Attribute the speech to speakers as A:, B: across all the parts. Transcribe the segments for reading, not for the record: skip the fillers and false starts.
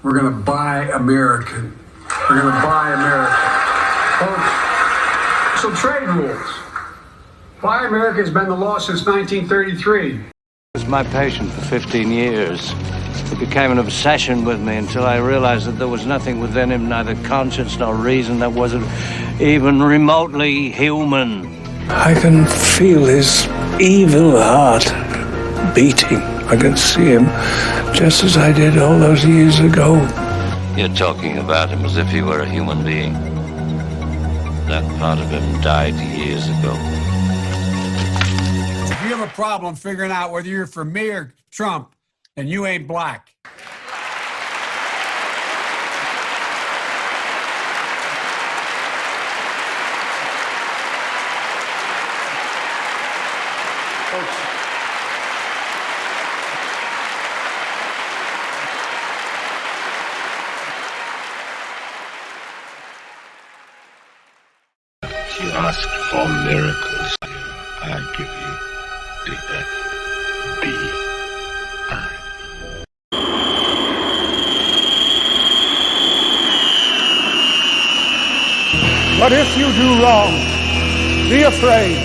A: We're going to buy American. We're going to buy American. Folks, so trade rules. Buy America has been the law since 1933.
B: He was my patient for 15 years. It became an obsession with me until I realized that there was nothing within him, neither conscience nor reason, that wasn't even remotely human.
C: I can feel his evil heart beating. I can see him just as I did all those years ago.
B: You're talking about him as if he were a human being. That part of him died years ago.
A: If you have a problem figuring out whether you're for me or Trump, then you ain't black.
C: You ask for miracles, I give you the FBI.
D: But if you do wrong, be afraid,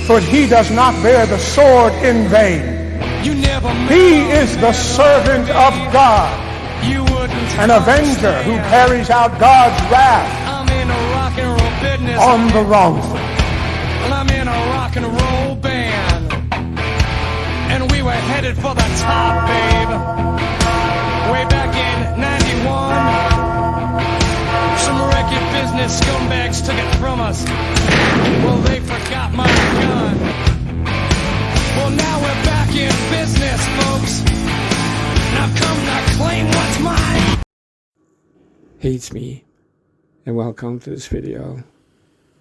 D: for he does not bear the sword in vain. He is the servant of God, an avenger who carries out God's wrath on the wrongful.
E: Well, I'm in a rock and roll band, and we were headed for the top, babe. Way back in 91, some wrecky business scumbags took it from us. Well, they forgot my gun. Well, now we're back in business, folks. Now come to claim what's mine.
F: Hey, it's me, and welcome to this video.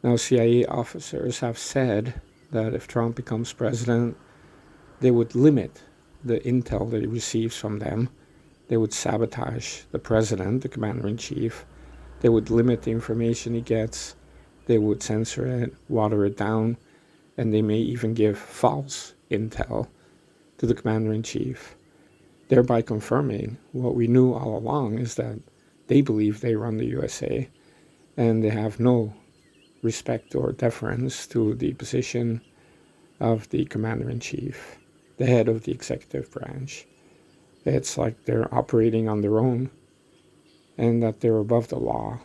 F: Now, CIA officers have said that if Trump becomes president, they would limit the intel that he receives from them. They would sabotage the president, the commander-in-chief. They would limit the information he gets. They would censor it, water it down, and they may even give false intel to the commander-in-chief, thereby confirming what we knew all along, is that they believe they run the USA, and they have no respect or deference to the position of the commander-in-chief, the head of the executive branch. It's like they're operating on their own and that they're above the law.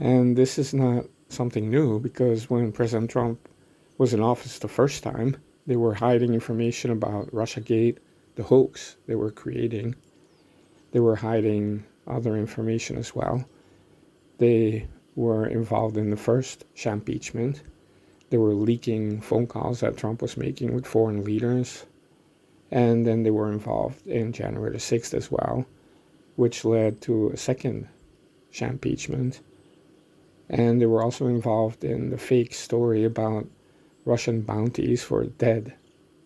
F: And this is not something new, because when President Trump was in office the first time, they were hiding information about Russiagate, the hoax they were creating. They were hiding other information as well. They were involved in the first impeachment. They were leaking phone calls that Trump was making with foreign leaders. And then they were involved in January the 6th as well, which led to a second impeachment. And they were also involved in the fake story about Russian bounties for dead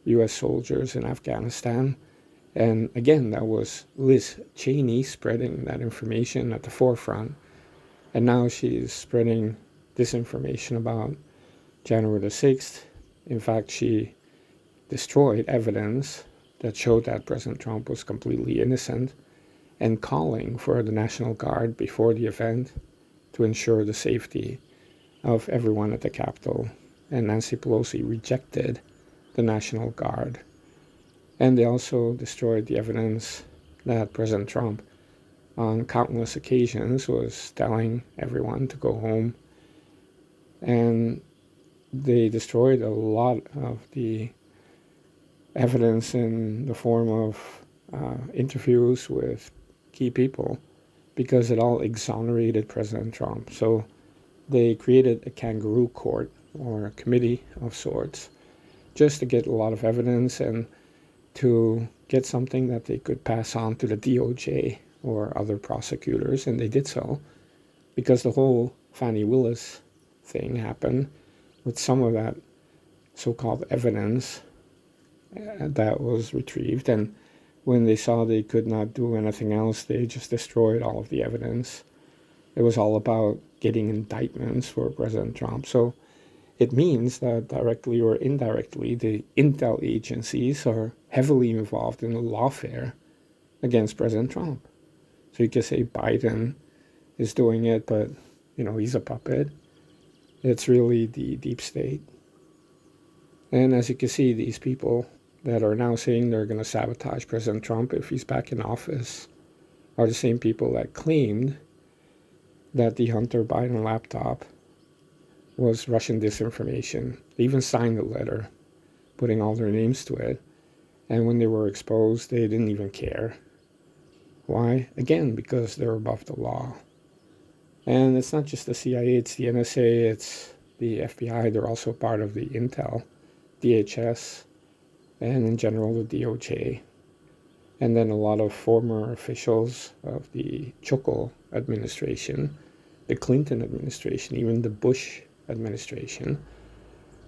F: US soldiers in Afghanistan. And again, that was Liz Cheney spreading that information at the forefront. And now she's spreading disinformation about January the 6th. In fact, she destroyed evidence that showed that President Trump was completely innocent, and calling for the National Guard before the event to ensure the safety of everyone at the Capitol. And Nancy Pelosi rejected the National Guard. And they also destroyed the evidence that President Trump on countless occasions was telling everyone to go home. And they destroyed a lot of the evidence in the form of interviews with key people, because it all exonerated President Trump. So they created a kangaroo court, or a committee of sorts, just to get a lot of evidence and to get something that they could pass on to the DOJ or other prosecutors. And they did so, because the whole Fani Willis thing happened with some of that so-called evidence that was retrieved. And when they saw they could not do anything else, they just destroyed all of the evidence. It was all about getting indictments for President Trump. So it means that directly or indirectly, the intel agencies are heavily involved in the lawfare against President Trump. So you can say Biden is doing it, but, he's a puppet. It's really the deep state. And as you can see, these people that are now saying they're going to sabotage President Trump if he's back in office are the same people that claimed that the Hunter Biden laptop was Russian disinformation. They even signed a letter putting all their names to it. And when they were exposed, they didn't even care. Why? Again, because they're above the law. And it's not just the CIA, it's the NSA, it's the FBI. They're also part of the Intel, DHS, and in general the DOJ. And then a lot of former officials of the Chukul administration, the Clinton administration, even the Bush administration,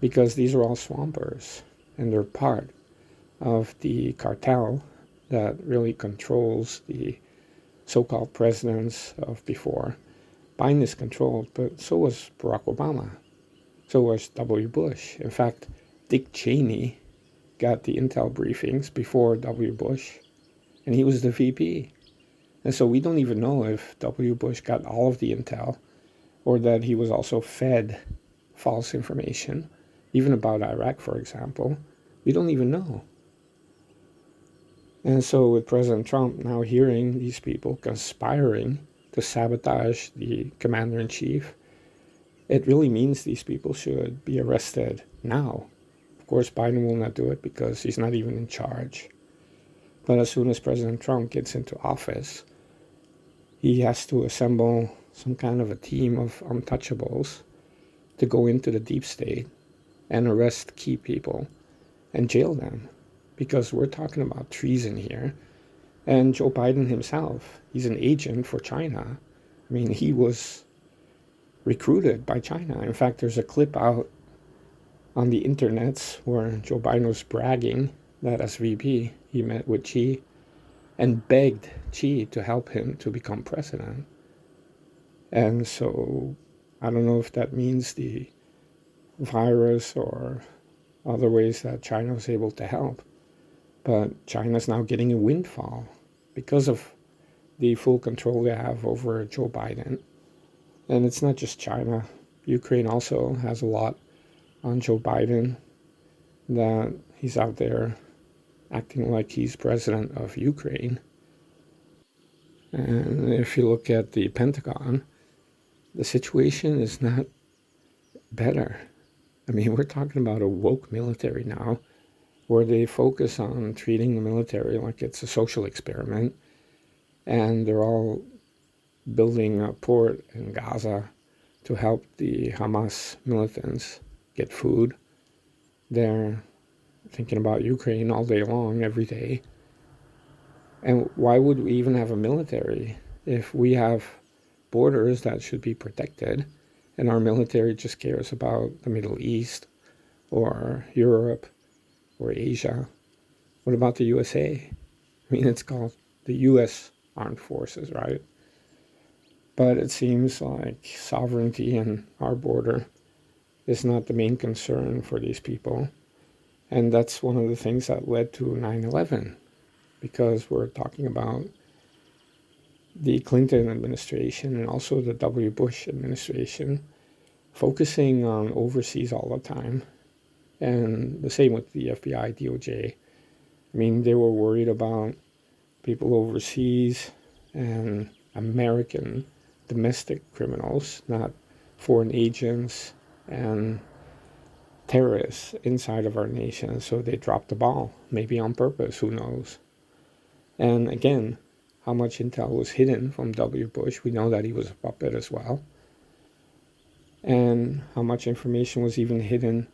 F: because these are all swampers and they're part of the cartel that really controls the so-called presidents of before. Biden is controlled, but so was Barack Obama. So was W. Bush. In fact, Dick Cheney got the intel briefings before W. Bush, and he was the VP. And so we don't even know if W. Bush got all of the intel or that he was also fed false information, even about Iraq, for example. We don't even know. And so with President Trump now hearing these people conspiring to sabotage the commander-in-chief, it really means these people should be arrested now. Of course, Biden will not do it because he's not even in charge. But as soon as President Trump gets into office, he has to assemble some kind of a team of untouchables to go into the deep state and arrest key people and jail them. Because we're talking about treason here. And Joe Biden himself, he's an agent for China. I mean, he was recruited by China. In fact, there's a clip out on the internets where Joe Biden was bragging that as VP, he met with Xi and begged Xi to help him to become president. And so I don't know if that means the virus or other ways that China was able to help. But China's now getting a windfall because of the full control they have over Joe Biden. And it's not just China. Ukraine also has a lot on Joe Biden, that he's out there acting like he's president of Ukraine. And if you look at the Pentagon, the situation is not better. I mean, we're talking about a woke military now, where they focus on treating the military like it's a social experiment. And they're all building a port in Gaza to help the Hamas militants get food. They're thinking about Ukraine all day long, every day. And why would we even have a military if we have borders that should be protected and our military just cares about the Middle East or Europe or Asia? What about the USA? I mean, it's called the U.S. Armed Forces, right? But it seems like sovereignty in our border is not the main concern for these people. And that's one of the things that led to 9/11, because we're talking about the Clinton administration and also the W. Bush administration focusing on overseas all the time. And the same with the FBI, DOJ. I mean, they were worried about people overseas and American domestic criminals, not foreign agents and terrorists inside of our nation. So they dropped the ball, maybe on purpose, who knows. And again, how much intel was hidden from W. Bush? We know that he was a puppet as well. And how much information was even hidden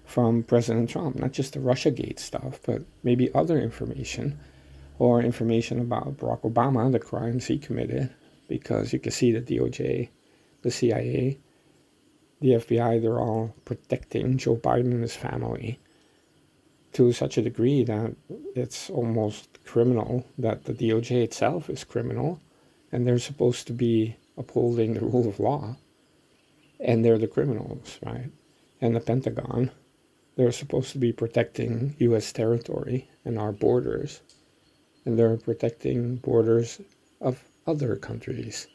F: from President Trump, not just the Russiagate stuff, but maybe other information, or information about Barack Obama, the crimes he committed, because you can see the DOJ, the CIA, the FBI, they're all protecting Joe Biden and his family to such a degree that it's almost criminal, that the DOJ itself is criminal, and they're supposed to be upholding the rule of law, and they're the criminals, right? And the Pentagon, they're supposed to be protecting U.S. territory and our borders, and they're protecting borders of other countries.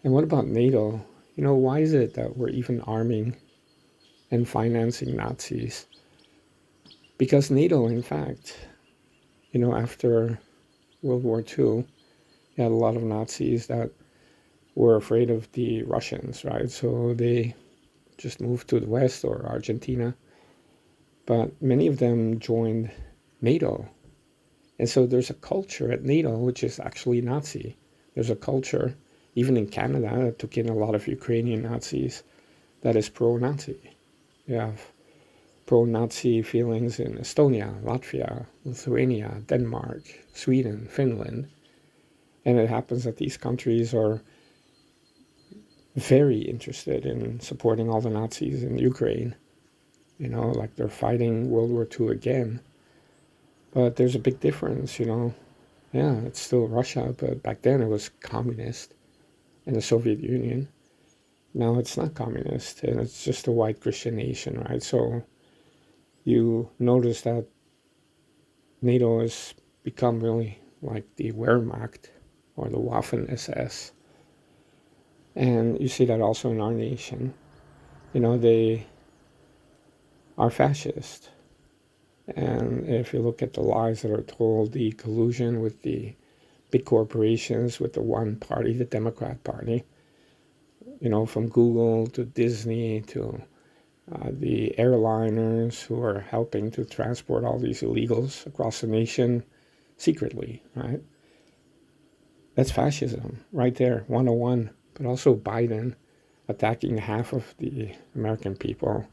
F: And what about NATO? You know, why is it that we're even arming and financing Nazis? Because NATO, in fact, you know, after World War II, you had a lot of Nazis that were afraid of the Russians, right? So they just moved to the West or Argentina. But many of them joined NATO. And so there's a culture at NATO which is actually Nazi. There's a culture, even in Canada, that took in a lot of Ukrainian Nazis, that is pro-Nazi. You have pro-Nazi feelings in Estonia, Latvia, Lithuania, Denmark, Sweden, Finland. And it happens that these countries are very interested in supporting all the Nazis in Ukraine. You know, like they're fighting World War II again. But there's a big difference, you know. Yeah, it's still Russia, but back then it was communist and the Soviet Union. Now it's not communist, and it's just a white Christian nation, right? So you notice that NATO has become really like the Wehrmacht or the Waffen-SS. And you see that also in our nation. You know, they are fascist. And if you look at the lies that are told, the collusion with the big corporations, with the one party, the Democrat Party, you know, from Google to Disney to the airliners who are helping to transport all these illegals across the nation secretly, right? That's fascism right there, 101. But also Biden attacking half of the American people,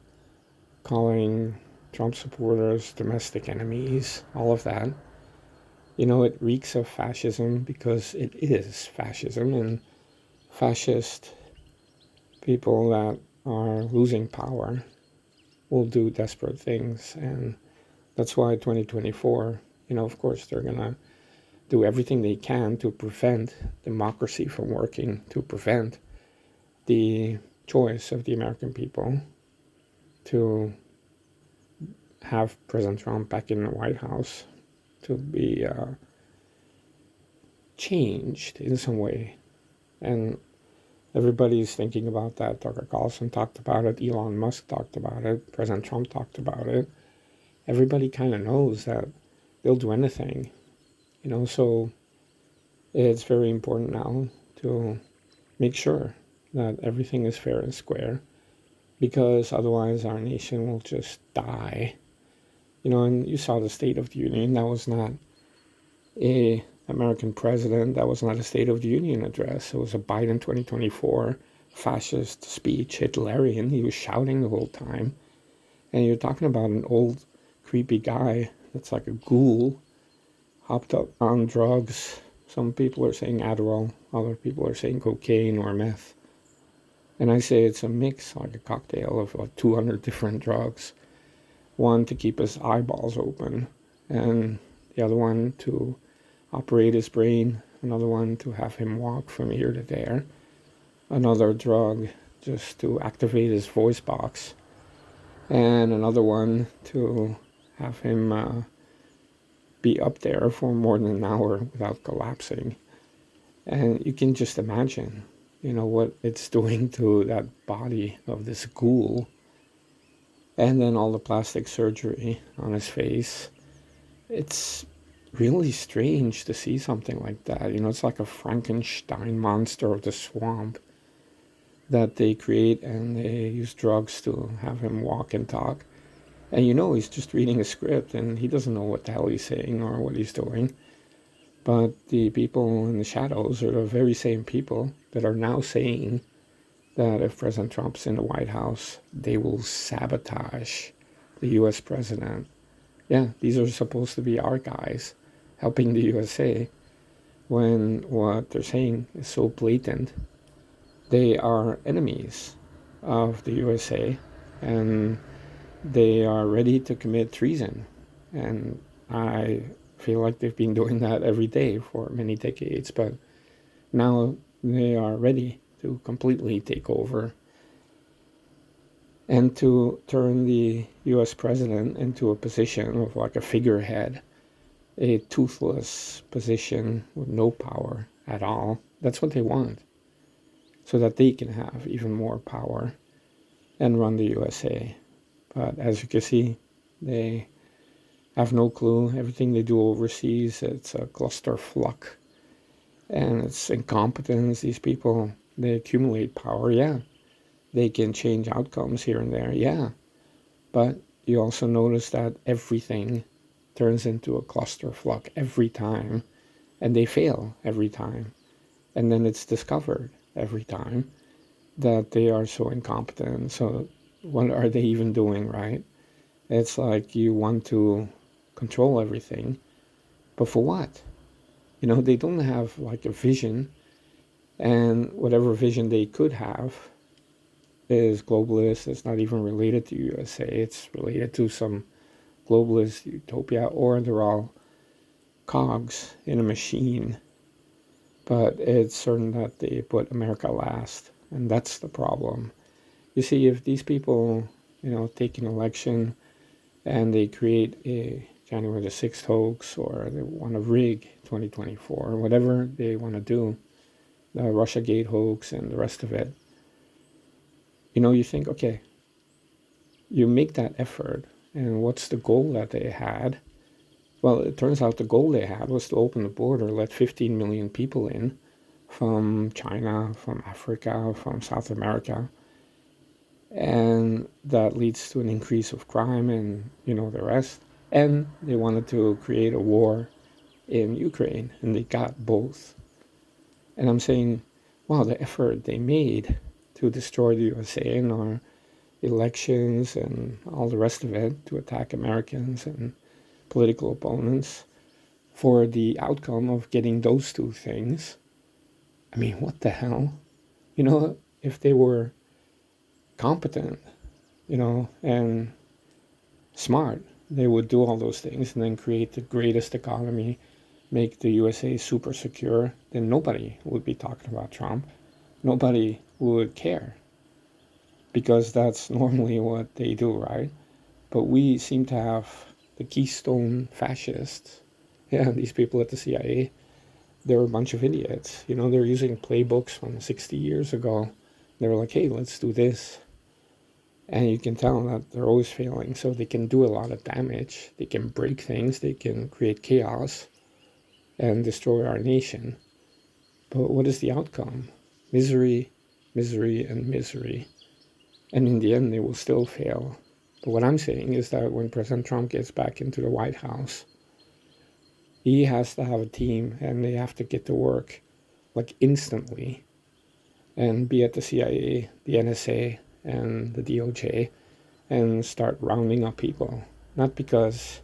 F: calling Trump supporters domestic enemies, all of that. You know, it reeks of fascism because it is fascism, and fascist people that are losing power will do desperate things. And that's why 2024, you know, of course, they're going to do everything they can to prevent democracy from working, to prevent the choice of the American people to have President Trump back in the White House, to be changed in some way. And everybody's thinking about that. Tucker Carlson talked about it. Elon Musk talked about it. President Trump talked about it. Everybody kind of knows that they'll do anything, you know, so it's very important now to make sure that everything is fair and square, because otherwise our nation will just die. You know, and you saw the State of the Union. That was not a American president. That was not a State of the Union address. It was a Biden 2024 fascist speech, Hitlerian. He was shouting the whole time. And you're talking about an old, creepy guy that's like a ghoul, hopped up on drugs. Some people are saying Adderall. Other people are saying cocaine or meth. And I say it's a mix, like a cocktail of like 200 different drugs. One to keep his eyeballs open, and the other one to operate his brain, another one to have him walk from here to there, another drug just to activate his voice box, and another one to have him be up there for more than an hour without collapsing. And you can just imagine, you know, what it's doing to that body of this ghoul. And then all the plastic surgery on his face. It's really strange to see something like that. You know, it's like a Frankenstein monster of the swamp that they create, and they use drugs to have him walk and talk. And you know, he's just reading a script and he doesn't know what the hell he's saying or what he's doing. But the people in the shadows are the very same people that are now saying that if President Trump's in the White House, they will sabotage the U.S. president. Yeah, these are supposed to be our guys helping the USA, when what they're saying is so blatant. They are enemies. of the USA, and they are ready to commit treason. And I feel like they've been doing that every day for many decades, but now they are ready to completely take over and to turn the US president into a position of like a figurehead, a toothless position with no power at all. That's what they want, so that they can have even more power and run the USA. But as you can see, they have no clue. Everything they do overseas, it's a clusterfuck, and it's incompetence. These people, they accumulate power, yeah. They can change outcomes here and there, yeah. But you also notice that everything turns into a clusterfuck every time, and they fail every time. And then it's discovered every time that they are so incompetent. So what are they even doing, right? It's like you want to control everything, but for what? You know, they don't have like a vision, and whatever vision they could have is globalist. It's not even related to USA. It's related to some globalist utopia, or they're all cogs in a machine. But it's certain that they put America last, and that's the problem. You see, if these people, you know, take an election and they create a January the 6th hoax, or they want to rig 2024, or whatever they want to do, the Russiagate hoax and the rest of it, you know, you think, okay, you make that effort, and what's the goal that they had? Well, it turns out the goal they had was to open the border, let 15 million people in from China, from Africa, from South America. And that leads to an increase of crime and, you know, the rest. And they wanted to create a war in Ukraine, and they got both. And I'm saying, wow, the effort they made to destroy the USA and our elections and all the rest of it, to attack Americans and political opponents, for the outcome of getting those two things. I mean, what the hell? You know, if they were competent, you know, and smart, they would do all those things and then create the greatest economy, make the USA super secure, then nobody would be talking about Trump. Nobody would care, because that's normally what they do, right? But we seem to have the Keystone fascists. Yeah, these people at the CIA, they're a bunch of idiots. You know, they're using playbooks from 60 years ago. They were like, hey, let's do this. And you can tell that they're always failing. So they can do a lot of damage. They can break things. They can create chaos and destroy our nation. But what is the outcome? Misery, misery, and misery. And in the end, they will still fail. But what I'm saying is that when President Trump gets back into the White House, he has to have a team, and they have to get to work like instantly, and be at the CIA, the NSA, and the DOJ, and start rounding up people. Not because,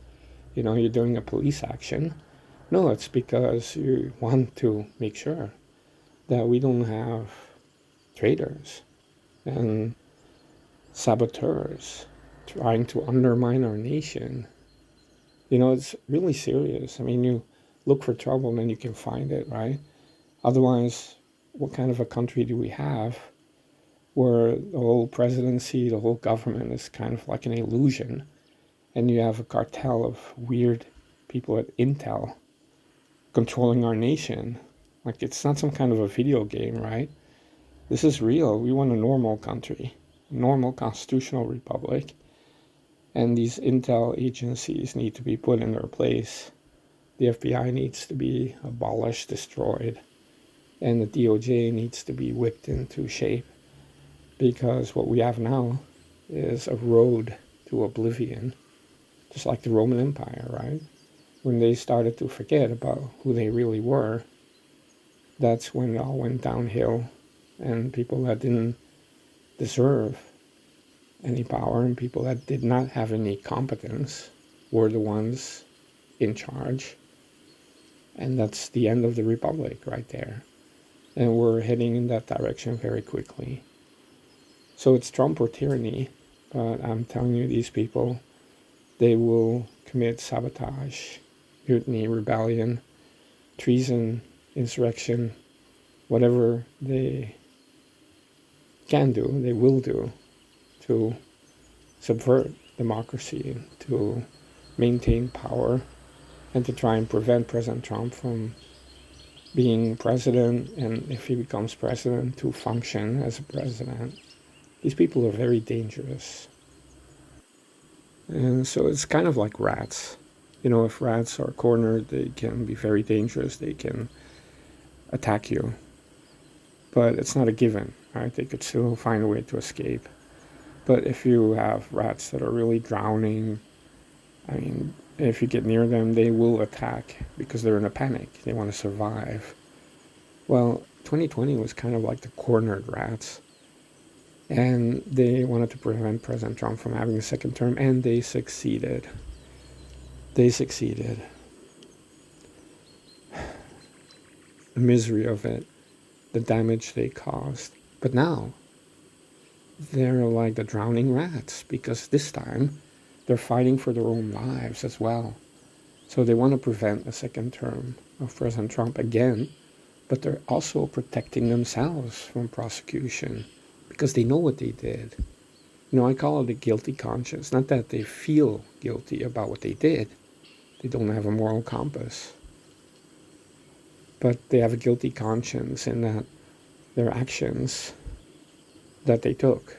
F: you know, you're doing a police action. No, it's because you want to make sure that we don't have traitors and saboteurs trying to undermine our nation. You know, it's really serious. I mean, you look for trouble and then you can find it, right? Otherwise, what kind of a country do we have where the whole presidency, the whole government is kind of like an illusion, and you have a cartel of weird people at Intel controlling our nation? Like, it's not some kind of a video game, right? This is real. We want a normal country, a normal constitutional republic. And these intel agencies need to be put in their place. The FBI needs to be abolished, destroyed. And the DOJ needs to be whipped into shape. Because what we have now is a road to oblivion. Just like the Roman Empire, right? When they started to forget about who they really were, that's when it all went downhill. And people that didn't deserve any power, and people that did not have any competence, were the ones in charge. And that's the end of the republic right there. And we're heading in that direction very quickly. So it's Trump or tyranny, but I'm telling you, these people, they will commit sabotage, mutiny, rebellion, treason, insurrection, whatever they can do, they will do to subvert democracy, to maintain power, and to try and prevent President Trump from being president, and if he becomes president, to function as a president. These people are very dangerous. And so it's kind of like rats. You know, if rats are cornered, they can be very dangerous. They can attack you. But it's not a given, right? They could still find a way to escape. But if you have rats that are really drowning, I mean, if you get near them, they will attack because they're in a panic. They want to survive. Well, 2020 was kind of like the cornered rats. And they wanted to prevent President Trump from having a second term, and they succeeded. They succeeded. The misery of it, the damage they caused. But now, they're like the drowning rats, because this time, they're fighting for their own lives as well. So they want to prevent a second term of President Trump again, but they're also protecting themselves from prosecution because they know what they did. You know, I call it a guilty conscience. Not that they feel guilty about what they did. They don't have a moral compass. But they have a guilty conscience in that their actions that they took,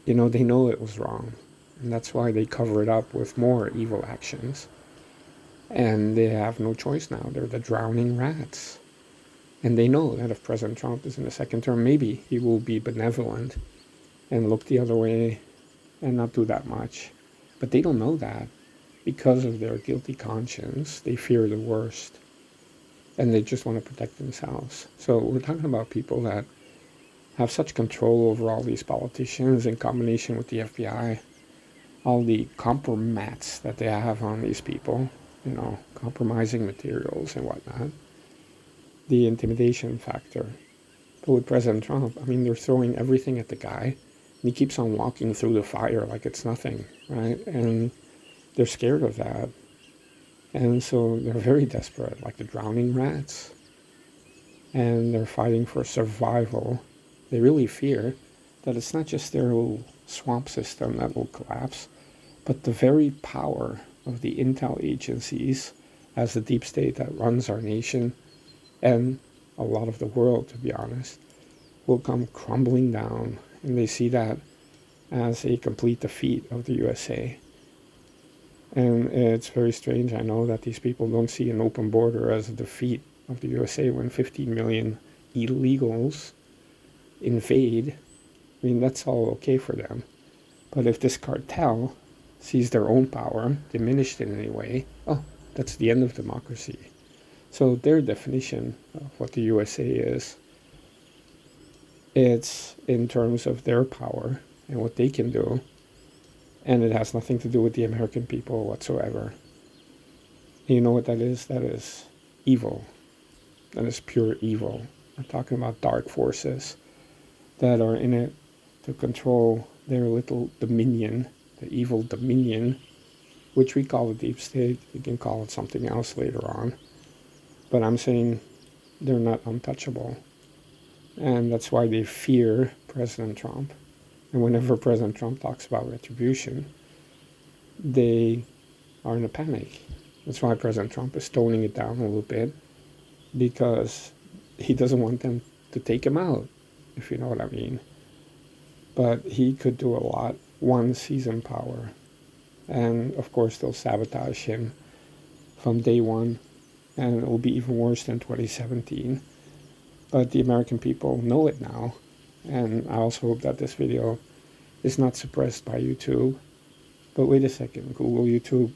F: you know, they know it was wrong. And that's why they cover it up with more evil actions. And they have no choice now. They're the drowning rats. And they know that if President Trump is in the second term, maybe he will be benevolent and look the other way and not do that much. But they don't know that. Because of their guilty conscience, they fear the worst. And they just want to protect themselves. So we're talking about people that have such control over all these politicians in combination with the FBI. All the compromats that they have on these people, you know, compromising materials and whatnot. The intimidation factor. But with President Trump, I mean, they're throwing everything at the guy, and he keeps on walking through the fire like it's nothing, right? And they're scared of that. And so they're very desperate, like the drowning rats. And they're fighting for survival. They really fear that it's not just their little swamp system that will collapse, but the very power of the intel agencies as the deep state that runs our nation and a lot of the world, to be honest, will come crumbling down. And they see that as a complete defeat of the USA. And it's very strange, I know, that these people don't see an open border as a defeat of the USA when 15 million illegals invade. I mean, that's all okay for them. But if this cartel sees their own power diminished in any way, oh, that's the end of democracy. So their definition of what the USA is, it's in terms of their power and what they can do, and it has nothing to do with the American people whatsoever. And you know what that is? That is evil. That is pure evil. We're talking about dark forces that are in it to control their little dominion, the evil dominion, which we call the deep state. We can call it something else later on. But I'm saying they're not untouchable. And that's why they fear President Trump. And whenever President Trump talks about retribution, they are in a panic. That's why President Trump is toning it down a little bit, because he doesn't want them to take him out, if you know what I mean. But he could do a lot once he's in power. And of course they'll sabotage him from day one, and it will be even worse than 2017. But the American people know it now, and I also hope that this video is not suppressed by YouTube. But wait a second, Google, YouTube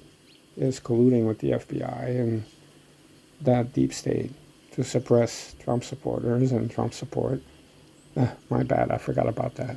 F: is colluding with the FBI and that deep state to suppress Trump supporters and Trump support. My bad, I forgot about that.